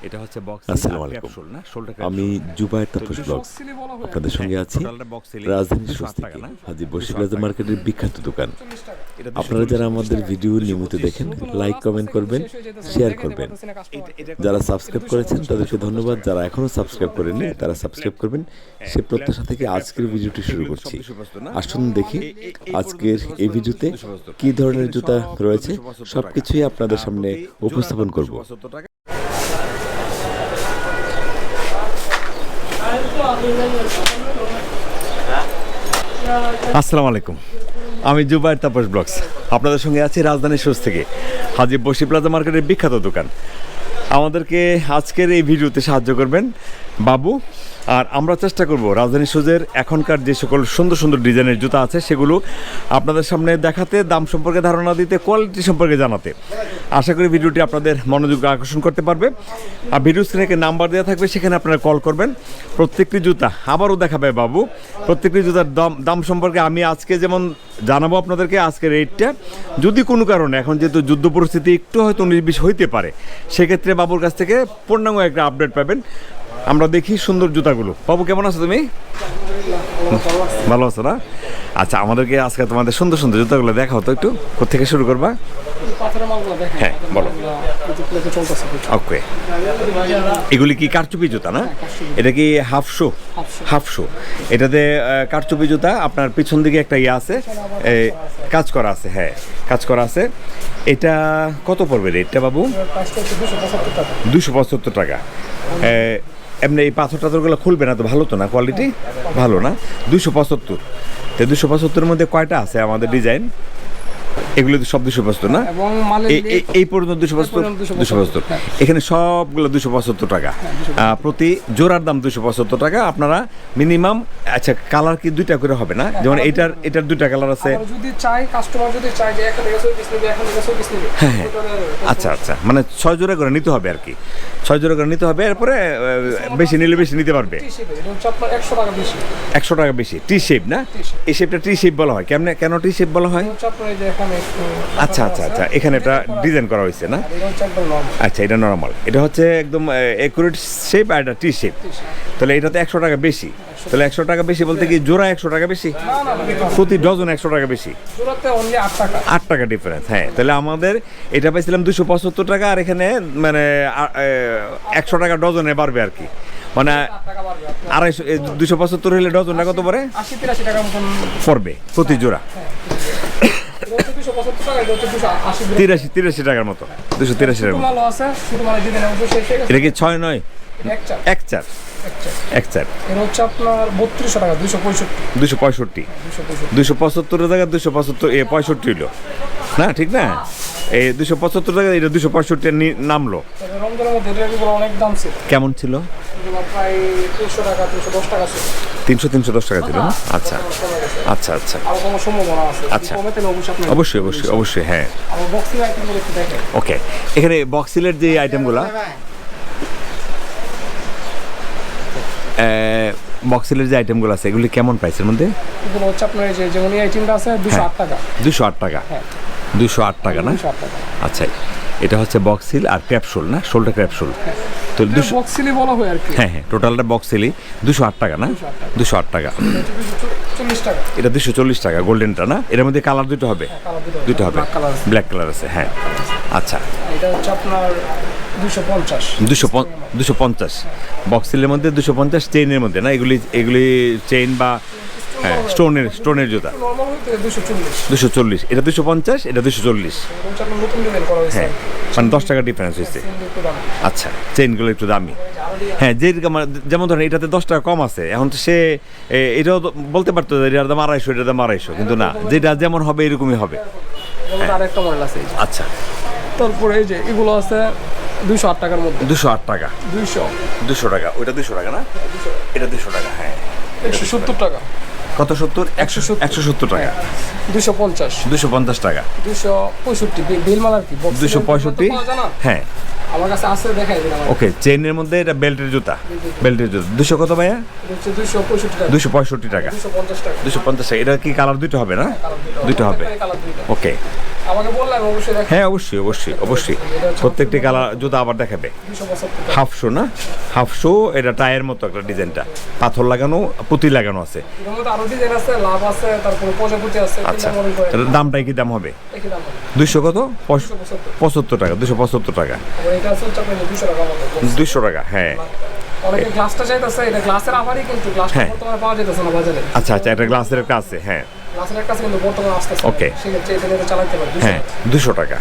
এটা হচ্ছে বক্স আসসালামু আলাইকুম। আমি জুবায়ের তাপস ব্লগস আপনাদের সঙ্গে আছি রাজধানীর সোজ থেকে হাজী বশির রাজা মার্কেটের বিখ্যাত দোকান। আপনারা যারা আমাদের ভিডিও নিয়মিত দেখেন, লাইক কমেন্ট করবেন, শেয়ার করবেন। যারা সাবস্ক্রাইব করেছেন তাদেরকে ধন্যবাদ, যারা এখনও সাবস্ক্রাইব করেননি তারা সাবস্ক্রাইব করবেন। সে প্রত্যাশা থেকে আজকের ভিডিওটি শুরু করছি। আসুন দেখি আজকের এই ভিডিওতে কী ধরনের জুতা রয়েছে সব কিছুই আপনাদের সামনে উপস্থাপন করব। আসসালামু আলাইকুম, আমি জুবায়ের তাপস ব্লগস আপনাদের সঙ্গে আছি রাজধানীর সোজ থেকে হাজী বশির প্লাজা মার্কেটের বিখ্যাত দোকান। আমাদেরকে আজকের এই ভিডিওতে সাহায্য করবেন বাবু, আর আমরা চেষ্টা করব রাজধানী সোজের এখনকার যে সকল সুন্দর সুন্দর ডিজাইনের জুতা আছে সেগুলো আপনাদের সামনে দেখাতে, দাম সম্পর্কে ধারণা দিতে, কোয়ালিটি সম্পর্কে জানাতে। আশা করি ভিডিওটি আপনাদের মনোযোগ আকর্ষণ করতে পারবে। আর ভিডিও স্ক্রিনে নাম্বার দেওয়া থাকবে, সেখানে আপনারা কল করবেন। প্রত্যেকটি জুতা আবারও দেখাবে বাবু, প্রত্যেকটি জুতার দাম সম্পর্কে আমি আজকে যেমন জানাবো আপনাদেরকে আজকের রেটটা। যদি কোনো কারণে এখন যেহেতু যুদ্ধ পরিস্থিতি একটু হয়তো 19-20 হইতে পারে, সেক্ষেত্রে বাবুর কাছ থেকে পূর্ণাঙ্গ একটা আপডেট পাবেন। আমরা দেখি সুন্দর জুতাগুলো। বাবু কেমন আছো তুমি? ভালো আছো না? আচ্ছা, আমাদেরকে আজকে তোমাদের সুন্দর সুন্দর জুতাগুলো দেখাও তো একটু। কোথেকে শুরু করবা? হ্যাঁ বলো। ওকে, এগুলি কি কারচুপি জুতা না? এটা কি হাফ শু? এটাতে কারচুপি জুতা। আপনার পিছন দিকে একটা ইয়ে আছে, কাজ করা আছে। হ্যাঁ, কাজ করা আছে। এটা কত পড়বে রেটটা বাবু? 275 টাকা। এমনি এই পাথর টাথরগুলো খুলবে না তো? ভালো তো না, কোয়ালিটি ভালো না? 275। তো 275-এর মধ্যে কয়টা আছে আমাদের ডিজাইন? এগুলো তো সব 275 না? এই পর্যন্ত 275। এখানে সবগুলো 275 টাকা। প্রতি জোড়ার দাম 275 টাকা। আপনারা মিনিমাম, আচ্ছা কালার কি দুইটা করে হবে না? যেমন এটার দুইটা কালার আছে। যদি চাই কাস্টমার যদি চাই যে একটা থেকে 20 নেবে, একটা থেকে 20 নেবে। হ্যাঁ, আচ্ছা, মানে 6 জোড়া করে নিতে হবে আর কি। 6 জোড়া করে নিতে হবে, এরপরে বেশি নিলে বেশি নিতে পারবে। 100 টাকা বেশি। 100 টাকা বেশি। টি শেপ না? এই শেপটা টি শেপ বলা হয়। কেন টি শেপ বলা হয়? আচ্ছা, এখানে একটা ডিজাইন করা হয়েছে না? আচ্ছা, এটা নরমাল। এটা হচ্ছে একদম একুরেট শেপ, আর এটা টি শেপ। তাহলে এটাতে 100 টাকা বেশি। তাহলে 100 টাকা বেশি বলতে কি জোড়া 100 টাকা বেশি? প্রতি ডজন 100 টাকা বেশি। 8 টাকা ডিফারেন্স। হ্যাঁ, তাহলে আমাদের এটা পাইছিলাম 275 টাকা, আর এখানে মানে 100 টাকা ডজনে বাড়বে আর কি। মানে 250, 275 হলে ডজনটা কত পড়ে? 80-83 টাকা মতন পড়বে প্রতি জোড়া। 83 টাকার মতো। 283 টাকার মতো। এটা কি 6-9? এক চার। এর হচ্ছে আপনার 3200 টাকা। 265। 275 টাকা 275 হইলো না? ঠিক না? এই 275 টাকা, এটা 265 নামলো। রমজানের মধ্যে এগুলো অনেক দাম ছিল। কেমন ছিল? প্রায় 300 টাকা 310 টাকা ছিল। 310 টাকা ছিল না? আচ্ছা। আর কোনো সম্ভাবনা আছে? আচ্ছা, কমে তেলে অবশ্যই। হ্যাঁ, আর বক্সিং আইটেমগুলো একটু দেখেন। ওকে, এখানে বক্সিলের যে আইটেমগুলো, বক্সিলের যে আইটেমগুলো আছে এগুলি কেমন প্রাইসের মধ্যে? এগুলো হচ্ছে আপনার এই যে যেমন এই আইটেমটা আছে 208 টাকা। 208 টাকা। হ্যাঁ, 208 টাকা না? 208 টাকা। আচ্ছা, এটা হচ্ছে বক্সিল আর ক্যাপসুল না? Shoulder capsule. তো বক্সিলি বলা হয় আর কি। হ্যাঁ, টোটালটা বক্সিলি 208 টাকা না? 208 টাকা। 240 টাকা। এটা 240 টাকা গোল্ডেনটা না? এর মধ্যে কালার দুটো হবে? দুটো হবে, ব্ল্যাক কালার আছে। হ্যাঁ, আচ্ছা। এটা হচ্ছে আপনার 250 বক্সিলের মধ্যে 250 চেইনের মধ্যে না? এগুলি চেইন বা হ্যাঁ স্টোনের জুতা। 240। এটা 250, এটা 240। হ্যাঁ, মানে 10 টাকা ডিফারেন্স হয়েছে। আচ্ছা, চেইনগুলো একটু দামি। হ্যাঁ, যেমন ধরেন এটাতে 10 টাকা কম আছে। এখন তো সে এটাও বলতে পারতো যে এটার দাম 250, এটার দাম 250, কিন্তু না, যেটা যেমন হবে এরকমই হবে। আরেকটা মডেল আছে। আচ্ছা, তারপরে এই যে এগুলো আছে 208 টাকার মধ্যে। 208 টাকা। 200 টাকা। ওইটা 200 টাকা না? এটা 200 টাকা। হ্যাঁ, 170 টাকা। কত? 70? 170 টাকা। 250 টাকা। 265 বিলমাল আর কি। 265। হ্যাঁ, আমার কাছে আছে, দেখাই দিলাম। ওকে, চেইনের মধ্যে এটা বেল্টের জুতা। 200 কত ভাইয়া? 265 টাকা। 265 টাকা। 250 টাকা। এটা কি কালার দুটো হবে না? দুটো হবে। ওকে, আমাকে বললাম অবশ্যই দেখেন। হ্যাঁ অবশ্যই অবশ্যই অবশ্যই প্রত্যেকটি কালার জুতা আবার দেখাবে। 275 হাফশো না, হাফশো, এটা টায়ার মতো একটা ডিজাইনটা, পাথর লাগানো, পুঁতি লাগানো আছে। এর মধ্যে আরো ডিজাইন আছে, লাভ আছে, তারপরে প্রজাপতি আছে, আচ্ছা, তিনটা মডেল করে এটার দামটাই কি দাম হবে? একই দাম হবে। 200 কত? 275 75 টাকা, 275 টাকা, আর এটা আছে হচ্ছে আপনার 200 টাকা মতো। 200 টাকা। হ্যাঁ অনেকে গ্লাসটা চাইতেছে, এটা গ্লাসের আবারই কিন্তু গ্লাসটা হ্যাঁ। বর্তমানে পাওয়া যাইতেছে না বাজারে। আচ্ছা আচ্ছা, এটা গ্লাসের একটা আছে। হ্যাঁ গ্লাসের একটা আছে কিন্তু বর্তমানে আসতেছে। Okay. সেক্ষেত্রে এটা নিয়ে চালাতে পারবে। হ্যাঁ 200 টাকা।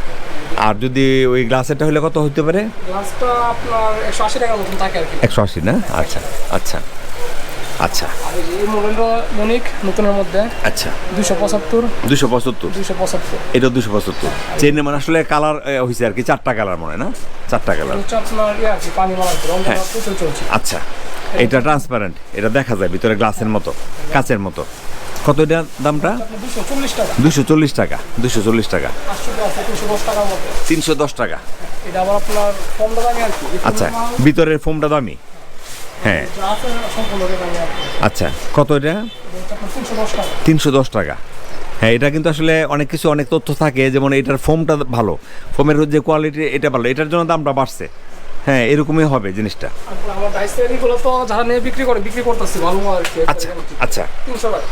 আর যদি ওই গ্লাসেরটা হলে কত হতে পারে? গ্লাসটা আপনার 180 টাকার মতন থাকে আর কি। 180 না? আচ্ছা আচ্ছা আচ্ছা আর এই মডেলটা মনিক নতুনের মধ্যে আচ্ছা, 275 275। 275 এটা 275। চেনে মানে আসলে কালার হয়েছে আর কি, 4টা কালার মনে হয় না? 4টা কালার। হচ্ছে আপনার ইয়ে আছে পানি মারা রঙটা হ্যাঁ। প্রচুর চলছে। আচ্ছা, এটা ট্রান্সপারেন্ট, এটা দেখা যায় ভিতরে গ্লাসের মতো, কাচের মতো। কত এটা দামটা? আপনার 240 টাকা। 240 টাকা, 240 টাকা, 800 আছে 310 টাকার মধ্যে। 310 টাকা। এটা আবার আপনার কম দামি আর কি। আচ্ছা, ভিতরের ফোমটা দামি। হ্যাঁ যা আছে সম্পূর্ণ দামি আর কি। আচ্ছা, কত এটা? এটা হচ্ছে আপনার 310 টাকা। 310 টাকা। হ্যাঁ, এটা কিন্তু আসলে অনেক কিছু, অনেক তথ্য থাকে, যেমন এটার ফোমটা ভালো, ফোমের যে কোয়ালিটি এটা ভালো, এটার জন্য দামটা বাড়ছে। হ্যাঁ, এরকমই হবে জিনিসটা। তারপর আমার ডাইসের এগুলো তো যারা নিয়ে বিক্রি করতেছি ভালো আর কি। আচ্ছা আচ্ছা, 300 টাকা।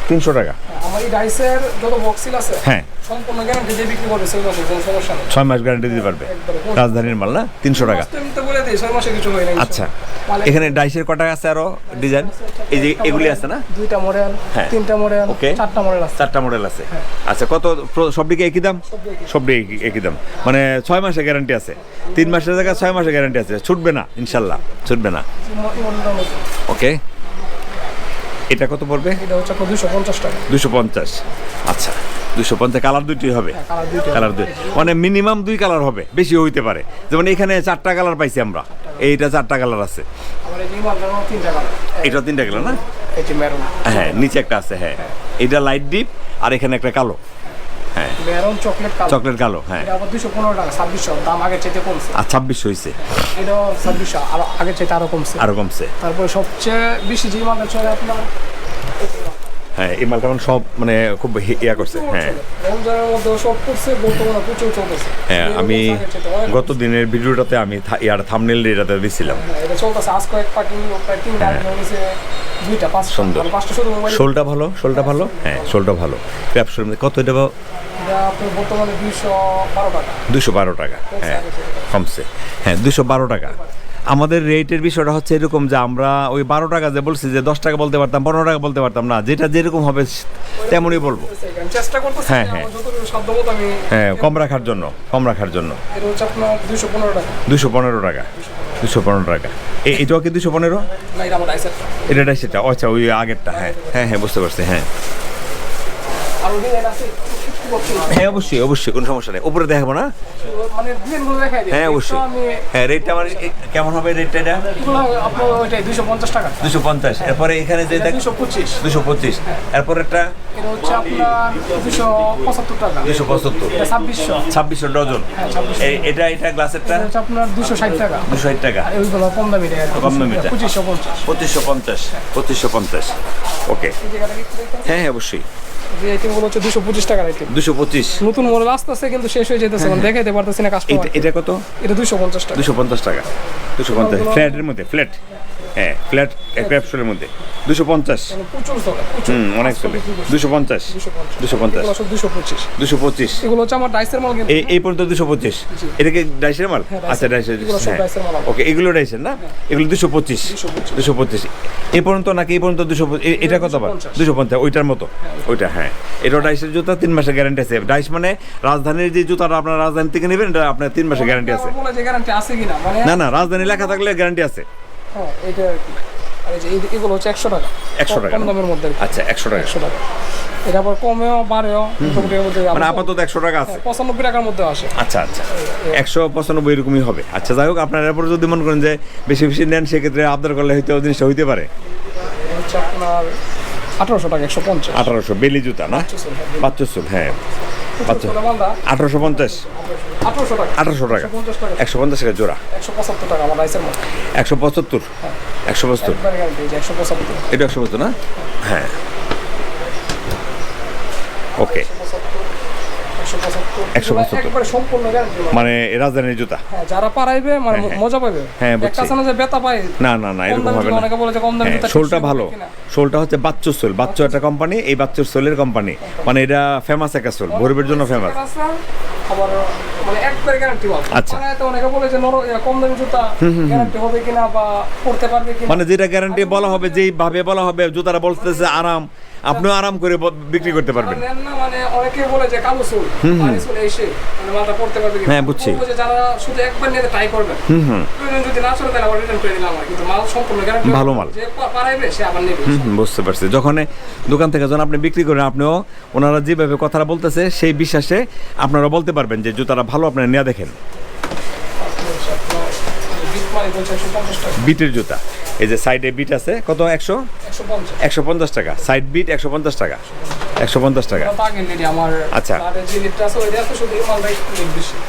300 টাকা। আমার এই ডাইসের যত বক্সিল আছে হ্যাঁ, সম্পূর্ণ গ্যারান্টি দিয়ে বিক্রি করে 6 মাসের কোনো সমস্যা নেই। 6 মাস গ্যারান্টি দিতে পারবে। রাজধানীর মাল না? 300 টাকা। আমি তো বলে দিই 6 মাসে কিছু হয় না। আচ্ছা, এখানে ডাইসের কটা আছে আরো ডিজাইন? এই যে এগুলি আছে না? 2টা মডেল, হ্যাঁ। 3টা মডেল, Okay. 4টা মডেল আছে। 4টা মডেল আছে। আচ্ছা, কত সব দিকে একই দাম? সব দিকে একই দাম, মানে 6 মাসের গ্যারান্টি আছে। 3 মাসের জায়গায় 6 মাসের গ্যারান্টি আছে। ছুটবে না ইনশাল্লাহ, ছুটবে না। মডেলটা হচ্ছে ওকে, এটা কত পড়বে? এটা হচ্ছে আপনার 250 টাকা। 250। আচ্ছা, 250। কালার দুইটি হবে? কালার দুইটা। কালার দুই, মানে মিনিমাম 2 কালার হবে, বেশি হইতে পারে। যেমন এখানে 4টা কালার পাইছি আমরা, এইটা 4টা কালার আছে। আমার এই নিমালটা 3টা কালার। এটা 3টা কালার না? এটি মেরুন। হ্যাঁ, নিচে একটা আছে। হ্যাঁ, এটা লাইট ডিপ, আর এখানে একটা কালো। হ্যাঁ, মেরুন চকলেট কালার। চকলেট কালো। হ্যাঁ, এটা আবার 215 টাকা, 2600 দাম আগের চাইতে কমছে। আর 26 হয়েছে, এটাও 2600 আর আগের চাইতে আরো কমছে। আরো কমছে। তারপরে সবচেয়ে বেশি যে মালটা চলে আপনার হ্যাঁ, এই মালটা এখন সব মানে খুব ইয়া করছে। হ্যাঁ রমজানের মধ্যে সব করছে, বর্তমানে প্রচুর চলতেছে। হ্যাঁ, আমি আগের চাইতে অনেক গত দিনের ভিডিওটাতে আমি ইয়ার থাম্বনেল এটাতে দিছিলাম। হ্যাঁ, এটা চলতেছে আজ কয়েক পার্টি প্রায় 3টা আইটেম হয়েছে, 2টা 5টা সুন্দর। 5টা শুধু মোবাইল। শোলটা ভালো, শোলটা ভালো। হ্যাঁ, শোলটা ভালো। ক্র্যাপশোর কত এটা? এটা আপনার বর্তমানে 212 টাকা। 212 টাকা। হ্যাঁ, কমছে। হ্যাঁ, 212 টাকা। আমাদের রেটের বিষয়টা হচ্ছে এরকম যে আমরা ওই 12 টাকা যে বলছি, যে 10 টাকা বলতে পারতাম, 15 টাকা বলতে পারতাম না, যেটা যেরকম হবে তেমনই বলবো। আমি চেষ্টা করতেছি হ্যাঁ, যে হ্যাঁ। আমার যতটুকু সাধ্যমতো আমি। হ্যাঁ, কম রাখার জন্য, কম রাখার জন্য। এটা হচ্ছে আপনার 215 টাকা। 215 টাকা, 215 টাকা। এটাও কি 215? না, এটা আমার আইসেট। এটা সেটা, আচ্ছা ওই আগেরটা। হ্যাঁ হ্যাঁ হ্যাঁ, বুঝতে পারছি। হ্যাঁ আর ডিজাইন আছে একটু বলছি। হ্যাঁ, অবশ্যই অবশ্যই, কোনো সমস্যা নেই। উপরে দেখাবো না? মানে ডিজাইনগুলো দেখাই দিই। হ্যাঁ অবশ্যই। আমি হ্যাঁ, রেটটা আমার কেমন হবে? রেটটা এটা এগুলো আপনার ওইটাই 250 টাকা। 250। এরপরে এখানে যে এটা 225। 225। এরপর একটা এটা হচ্ছে আপনার 275 টাকা। 275। এটা 2600। 2600 ডজন। হ্যাঁ, 2600। এটা এটা গ্লাসেরটা এটা হচ্ছে আপনার 260 টাকা। 260 টাকা। আর ওইগুলো কম দামি এটা কম দামিটা। 2550। 2550। 2550। ওকে, এই জায়গাটা কি একটু দেখতে? হ্যাঁ হ্যাঁ অবশ্যই। যে আইটেমগুলো হচ্ছে 225 টাকার আইটেম। 225। নতুন মডেল আসতেছে কিন্তু শেষ হয়ে যেতেছে, মানে দেখাইতে পারতেছি না কাস্টমার। এটা কত? এটা 250 টাকা। 250 টাকা। 250 ফ্ল্যাটের মধ্যে, ফ্ল্যাট। হ্যাঁ, ফ্ল্যাট ক্র্যাপশোলের মধ্যে 250। প্রচুর চলে, প্রচুর। অনেক চলে। 250। 250। এগুলো সব 225। 225। এগুলো হচ্ছে আমার ডাইসের মাল কিন্তু। এই পর্যন্ত 225। এটা কি ডাইসের মাল? হ্যাঁ, ডাইসের। আচ্ছা, ডাইসের। এগুলো সব ডাইসের মাল। ওকে, এগুলো ডাইসের না? এগুলো 225। 225। এই পর্যন্ত নাকি এই পর্যন্ত 225? এটা কত বার? 250। ওইটার মতো, ওইটা। হ্যাঁ, এটা ডাইসের জুতা, 3 মাসের গ্যারান্টি আছে। ডাইস মানে রাজধানীর যে জুতাটা আপনার রাজধানী থেকে নেবেন, এটা আপনার 3 মাসের গ্যারান্টি আছে। বলে যে গ্যারান্টি আছে কিনা মানে না না, রাজধানী লেখা থাকলে গ্যারান্টি আছে। হ্যাঁ, এটা আর কি। আর এই যে এগুলো হচ্ছে 100 টাকা। 100 টাকা। কম দামের মধ্যে আর কি। আচ্ছা, 100 টাকা। 100 টাকা। এটা আবার কমেও বাড়েও মোটামুটি এর মধ্যে মানে আপাতত 100 টাকা আছে। 95 টাকার মধ্যে আসে। আচ্ছা আচ্ছা, 195 এরকমই হবে। আচ্ছা, যাই হোক, আপনার এরপর যদি মনে করেন যে বেশি বেশি নেন, সেক্ষেত্রে আবদার করলে হয়তো জিনিসটা হইতে পারে। এটা হচ্ছে আপনার 1800 টাকা। 150। 1800 বেলি জুতা না? বাচ্চুসুল। হ্যাঁ, বাচ্চা। 1850। 1800 টাকা। 1800 টাকা। 150 টাকা। 150 টাকা জোড়া। 175 টাকা আমার রাইসের মাল। 175। 175। একবারে গ্যারান্টি যে 175। এটা 175 না? হ্যাঁ, ওকে। 175 175 একবারে সম্পূর্ণ গ্যারান্টি মানে রাজধানীর জুতা। হ্যাঁ, যারা পারাইবে মানে মজা পাবে। হ্যাঁ, বুঝছি। একটা আছে না যে ব্যথা পায়, না না না, এরকম হবে না। অনেকে বলে যে কম দামি জুতা সোলটা ঠিক ভালো, কিনা। সোলটা হচ্ছে বাচ্চু সোল, বাচ্চু একটা কোম্পানি, এই বাচ্চুর সোলের কোম্পানি, মানে এটা ফেমাস একটা সোল, গরিবের জন্য ফেমাস। আবার মানে একবারে গ্যারান্টি পাবে। আচ্ছা। মানে তো অনেকে বলে যে কম দামি জুতা গ্যারান্টি হবে কিনা বা পড়তে পারবে কিনা। মানে যেটা গ্যারান্টি বলা হবে, যেই ভাবে বলা হবে, জুতারা বলতেছে আরাম, আপনিও আরাম করে বিক্রি করতে পারবেন। নেন না, মানে অনেকে বলে যে কালো চুল, পানি চুল এসে মানে মালটা পড়তে পারবে কিনা। হ্যাঁ, বুঝছি। বলবো যে যারা শুধু একবার নিয়ে ট্রাই করবেন, প্রয়োজন যদি না চলে তাহলে আবার রিটার্ন করে দিলাম, কিন্তু মাল সম্পূর্ণ গ্যারান্টি, ভালো মাল। যে পারাইবে সে আবার নেবে। বুঝতে পারছি। যখন দোকান থেকে যখন আপনি বিক্রি করেন, আপনিও ওনারা যেভাবে কথাটা বলতেছে সেই বিশ্বাসে আপনারা বলতে পারবেন যে জুতাটা ভালো, আপনারা নিয়ে দেখেন। বিটের জুতা, এই যে সাইডে বিট আছে, কত? 150 টাকা সাইড বিট, 150 টাকা, 150 টাকা। আচ্ছা।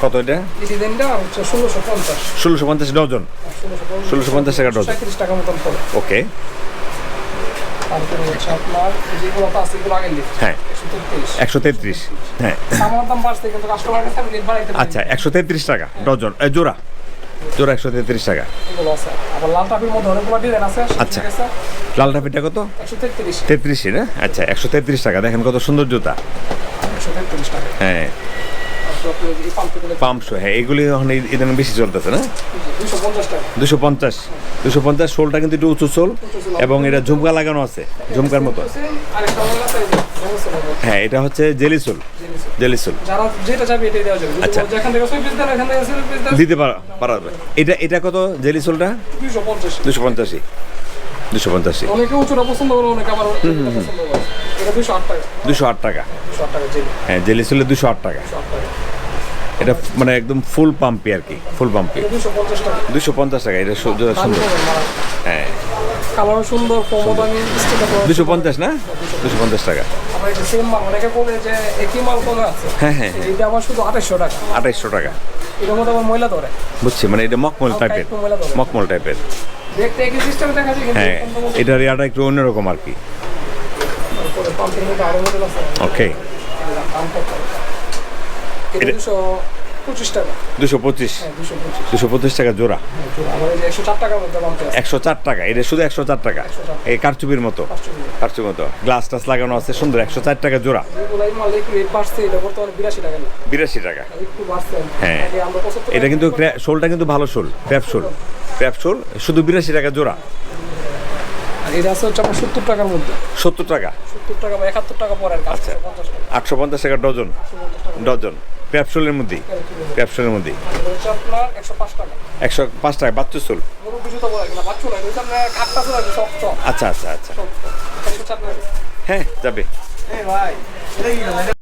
কত এটা? 1650 ডজন, 1650 টাকা ডজন। ওকে। হ্যাঁ, 133। হ্যাঁ, আচ্ছা, 133 টাকা ডজন, জোড়া জোড়া 133 টাকা। আচ্ছা, লাল টাপিটা কত? 33 না? আচ্ছা, 133 টাকা। দেখেন কত সুন্দর জুতা। হ্যাঁ, পাম্পশো, হ্যাঁ, এগুলি এখন ইদানিং বেশি চলতেছে না? 250 সোলটা কিন্তু একটু উঁচু সোল, এবং এটা ঝুমকা লাগানো আছে, ঝুমকার মতো। হ্যাঁ, এটা হচ্ছে জেলি সোল, জেলি সোল। আচ্ছা, দিতে পারবে। এটা কত জেলি সোলটা? 250। 250। অনেকে উঁচুটা পছন্দ করে, অনেকে আবার পছন্দ করে। এটা 208 টাকা। 208 টাকা। 208 টাকা জেলি। হ্যাঁ, জেলি সোলে 208 টাকা। এটা মানে একদম ফুল পাম্পি আর কি, ফুল পাম্পি। 250 টাকা। 250 টাকা। এটা সুন্দর। হ্যাঁ, কালার সুন্দর, কমদামি স্টিকার। 250 না? 250 টাকা। আবার এটা সেম মাল, অনেকে বলে যে একই মাল কমে আছে। হ্যাঁ হ্যাঁ, এটা আমার শুধু 2800 টাকা। 2800 টাকা। এটার মধ্যে আমার ময়লা ধরে। বুঝছি, মানে এটা মকমল টাইপের, মকমল টাইপের। দেখতে একই সিস্টেমে দেখা যায়, কিন্তু হ্যাঁ, এটার ইয়াটা একটু অন্যরকম আর কি। পাম্পের মধ্যে আরো মডেল আছে। ওকে। এটা 225 টাকা। 225। হ্যাঁ, 225। 225 টাকা জোড়া। আমার এই যে 104 টাকার মধ্যে পাম্পে আছে। 104 টাকা। এটা শুধু 104 টাকা। এই কারচুপির মতো, কারচুপির মতো গ্লাস টাস লাগানো আছে, সুন্দর। 104 টাকা জোড়া। এগুলাই মাল একটু রেট বাড়ছে, এটা বর্তমানে 82 টাকা। 82 টাকা। একটু বাড়ছে। হ্যাঁ, আগে আমরা 75 এটা কিন্তু শোলটা কিন্তু ভালো শোল, ক্র্যাপ শোল, ক্র্যাপ শোল, শুধু 82 টাকা জোড়া। আর এটা আছে হচ্ছে আপনার 70 টাকার মধ্যে। 70 টাকা। 70 টাকা বা 71 টাকা পরে আর কি। আচ্ছা, 850 টাকা ডজন, ডজন ক্র্যাপসোলের মধ্যেই, ক্র্যাপসোলের মধ্যেই। আপনার 105 টাকা। 105 টাকা বাচ্চু সোল। মুরব্বি জুতা বলে কিনা, বাচ্চু না, এটা আপনার কাটটা ছিল সফট। আচ্ছা আচ্ছা আচ্ছা, 104 টাকা। হ্যাঁ, যাবে। এই ভাই, এটা কি